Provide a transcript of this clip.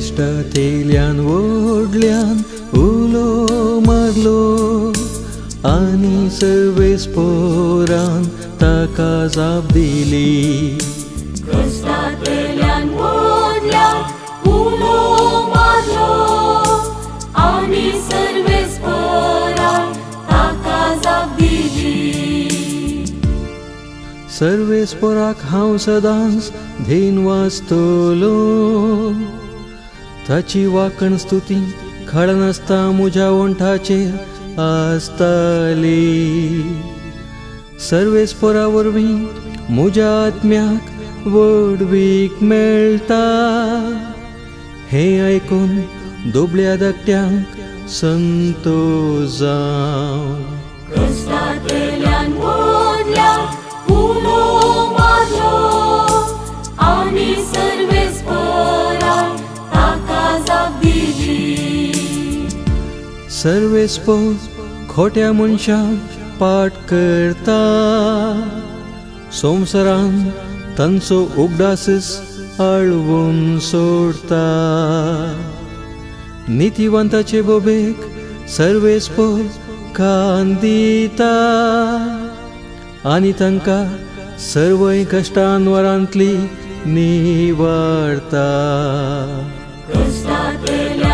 कष्टांतल्यान व्हडल्यान उलो मारलो आनी सर्वेस्पोरान ताका जाप दिली. कष्टांतल्यान व्हडल्यान उलो मारलो आनी सर्वेस्परान ताका जाप दिली. सर्वेस्पराक हांव सदांच धेन वाचतलो, ताची वाकण स्तुती खडनासता म्हज्या वंठाचेर आसताली. सर्वेस्परा वरवीं म्हज्या आत्म्याक व्हडवीक मेळटा. हें आयकून दोबल्या धाकट्यांक संतोश जावं. कष्टांतल्यान व्हडल्यान उलो मारलो आनी सर्वेस्परान ताका जाप दिली. सर्वेस्पर खोट्या मनशाक पाट करता, संवसारान तांचो उगडासच आळवून सोडता. नितिवंताचे बोबेक सर्वेस्पर कान दिता आनी तांकां सर्वय कश्टांवरांतली निवारता. कष्टांतल्यान